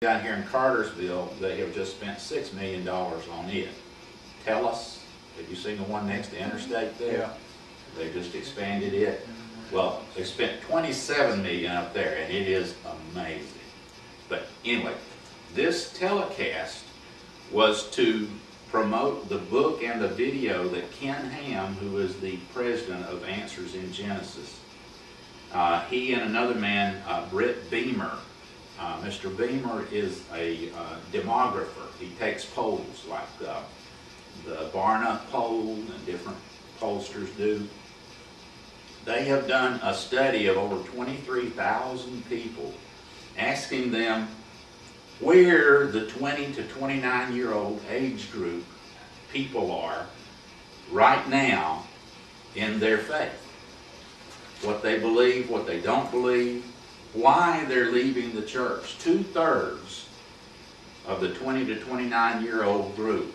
Down here in Cartersville, they have just spent $6 million on it. Tellus, have you seen the one next to Interstate there? Yeah. They just expanded it. Well, they spent $27 million up there, and it is amazing. But anyway, this telecast was to promote the book and the video that Ken Ham, who is the president of Answers in Genesis, he and another man, Britt Beamer. Mr. Beamer is a demographer. He takes polls like the Barna poll and different pollsters do. They have done a study of over 23,000 people, asking them where the 20 to 29-year-old age group people are right now in their faith. What they believe, what they don't believe, why they're leaving the church. 2/3 of the 20 to 29-year-old group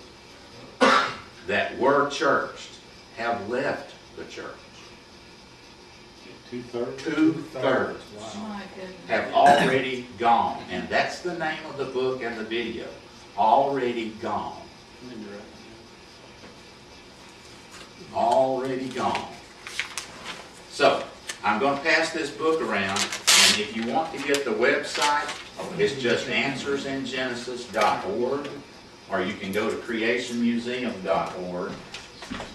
that were churched have left the church. 2/3? 2/3 Wow. have already gone. And that's the name of the book and the video. Already gone. Already gone. So, I'm going to pass this book around, and if you want to get the website, it's just answersingenesis.org, or you can go to creationmuseum.org.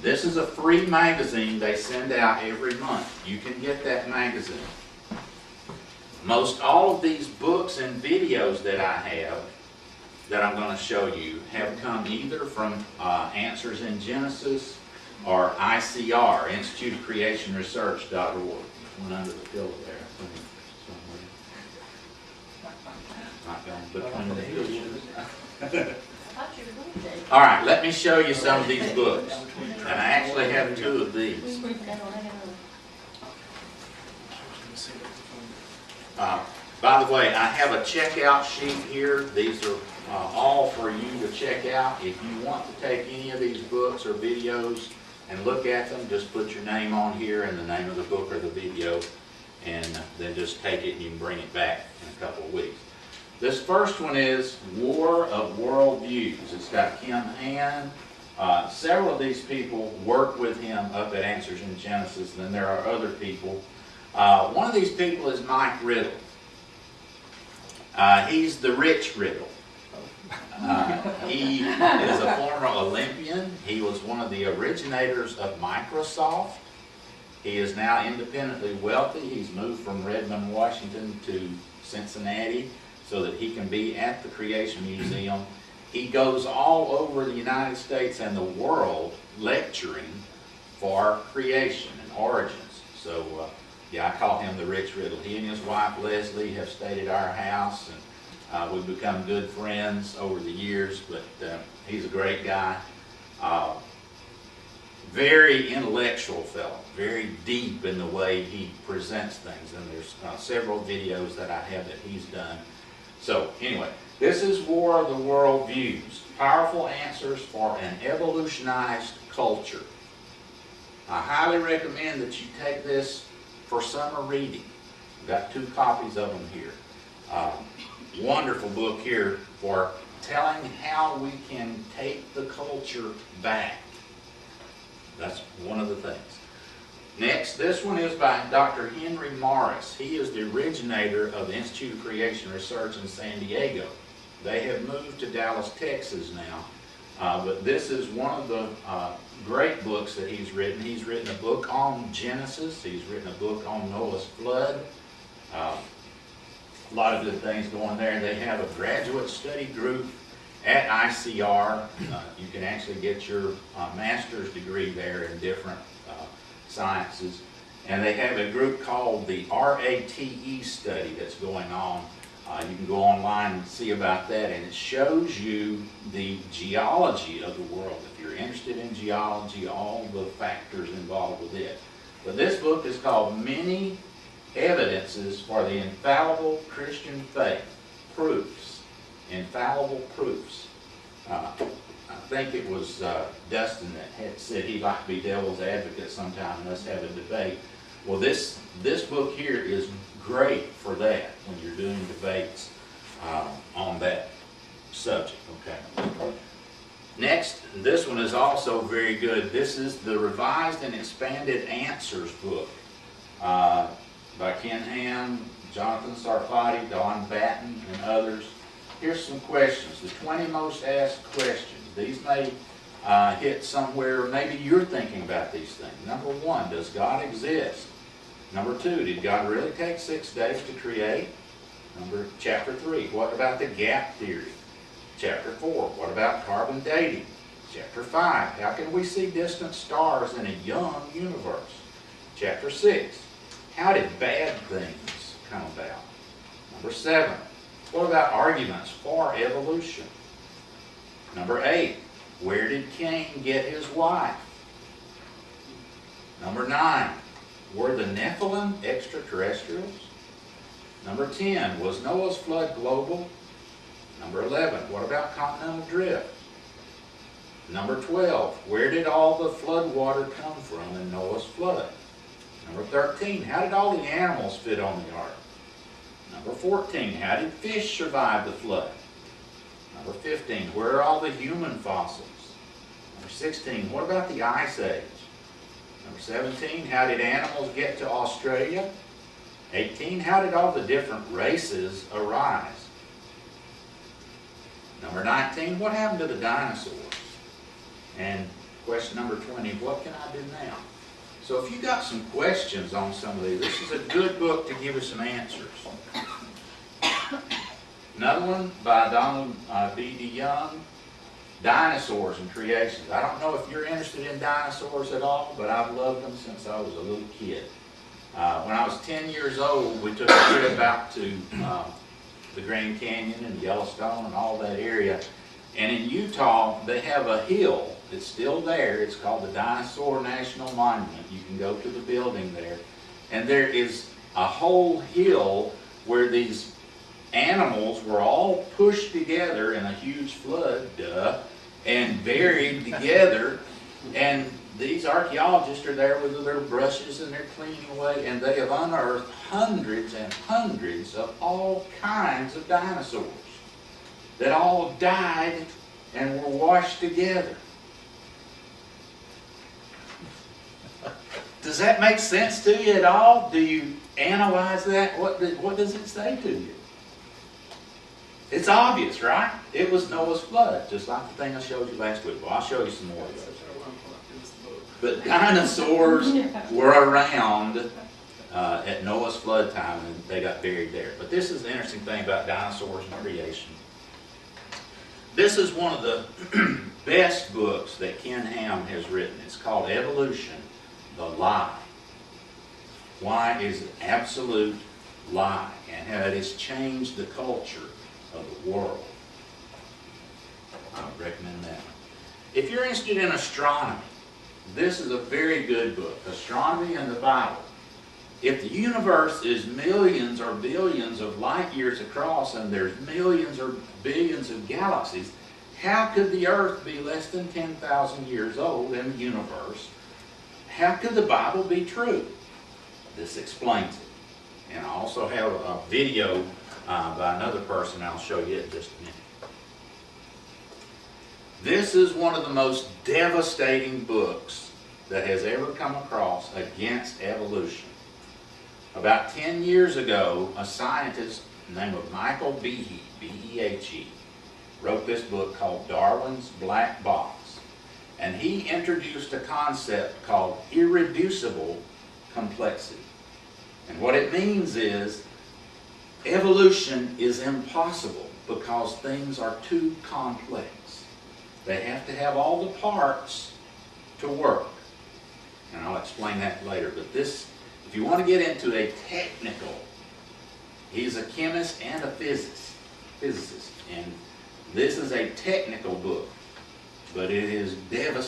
This is a free magazine they send out every month. You can get that magazine. Most all of these books and videos that I have, that I'm going to show you, have come either from Answers in Genesis or ICR, Institute of Creation Research.org. One under the pillow there, somewhere. Not going between the pillows. All right, let me show you some of these books. And I actually have 2 of these. By the way, I have a checkout sheet here. These are all for you to check out. If you want to take any of these books or videos and look at them, just put your name on here and the name of the book or the video, and then just take it and you can bring it back in a couple of weeks. This first one is War of Worldviews. It's got Kim Ham. Several of these people work with him up at Answers in Genesis, and then there are other people. One of these people is Mike Riddle. He's the rich Riddle. He is a former Olympian. He was one of the originators of Microsoft. He is now independently wealthy. He's moved from Redmond, Washington to Cincinnati so that he can be at the Creation Museum. He goes all over the United States and the world lecturing for creation and origins. So, yeah, I call him the Rich Riddle. He and his wife Leslie have stayed at our house, and we've become good friends over the years, but he's a great guy. Very intellectual fellow, very deep in the way he presents things, and there's several videos that I have that he's done. So anyway, this is War of the Worldviews, Powerful Answers for an Evolutionized Culture. I highly recommend that you take this for summer reading. I've got 2 copies of them here. Wonderful book here for telling how we can take the culture back. That's one of the things. Next, this one is by Dr. Henry Morris. He is the originator of the Institute of Creation Research in San Diego. They have moved to Dallas, Texas now. But this is one of the great books that he's written. He's written a book on Genesis. He's written a book on Noah's flood. A lot of good things going there. They have a graduate study group at ICR. You can actually get your master's degree there in different sciences. And they have a group called the RATE study that's going on. You can go online and see about that, and it shows you the geology of the world. If you're interested in geology, all the factors involved with it. But this book is called Many Evidences for the Infallible Christian Faith. Proofs. Infallible proofs. I think it was Dustin that had said he'd like to be devil's advocate sometime and us have a debate. Well, this book here is great for that when you're doing debates. on that subject. Okay. Next, this one is also very good. This is the Revised and Expanded Answers book by Ken Ham, Jonathan Sarfati, Don Batten, and others. Here's some questions, the 20 most asked questions. These may hit somewhere, maybe you're thinking about these things. Number 1, does God exist? Number 2, did God really take 6 days to create? Chapter 3, what about the gap theory? Chapter 4, what about carbon dating? Chapter 5, how can we see distant stars in a young universe? Chapter 6, how did bad things come about? Number 7, what about arguments for evolution? Number 8, where did Cain get his wife? Number 9, were the Nephilim extraterrestrials? Number 10, was Noah's flood global? Number 11, what about continental drift? Number 12, where did all the flood water come from in Noah's flood? Number 13, how did all the animals fit on the ark? Number 14, how did fish survive the flood? Number 15, where are all the human fossils? Number 16, what about the Ice Age? Number 17, how did animals get to Australia? 18, how did all the different races arise? Number 19, what happened to the dinosaurs? And question number 20, what can I do now? So if you got some questions on some of these, this is a good book to give us some answers. Another one by Donald B.D. Young, Dinosaurs and Creations. I don't know if you're interested in dinosaurs at all, but I've loved them since I was a little kid. When I was 10 years old, we took a trip out to the Grand Canyon and Yellowstone and all that area. And in Utah, they have a hill that's still there. It's called the Dinosaur National Monument. You can go to the building there. And there is a whole hill where these animals were all pushed together in a huge flood, and buried together. And these archaeologists are there with their brushes and they're cleaning away, and they have unearthed hundreds and hundreds of all kinds of dinosaurs that all died and were washed together. Does that make sense to you at all? Do you analyze that? What does it say to you? It's obvious, right? It was Noah's flood, just like the thing I showed you last week. Well, I'll show you some more of those. But dinosaurs were around at Noah's flood time, and they got buried there. But this is the interesting thing about dinosaurs and creation. This is one of the best books that Ken Ham has written. It's called Evolution, the Lie. Why is an absolute lie, and how it has changed the culture of the world. I would recommend that one. If you're interested in astronomy, this is a very good book, Astronomy and the Bible. If the universe is millions or billions of light years across and there's millions or billions of galaxies, how could the Earth be less than 10,000 years old in the universe? How could the Bible be true? This explains it. And I also have a video by another person I'll show you in just a minute. This is one of the most devastating books that has ever come across against evolution. About 10 years ago, a scientist named Michael Behe, B-E-H-E, wrote this book called Darwin's Black Box. And he introduced a concept called irreducible complexity. And what it means is evolution is impossible because things are too complex. They have to have all the parts to work. And I'll explain that later. But this, if you want to get into a technical, he's a chemist and a physicist. And this is a technical book, but it is devastating.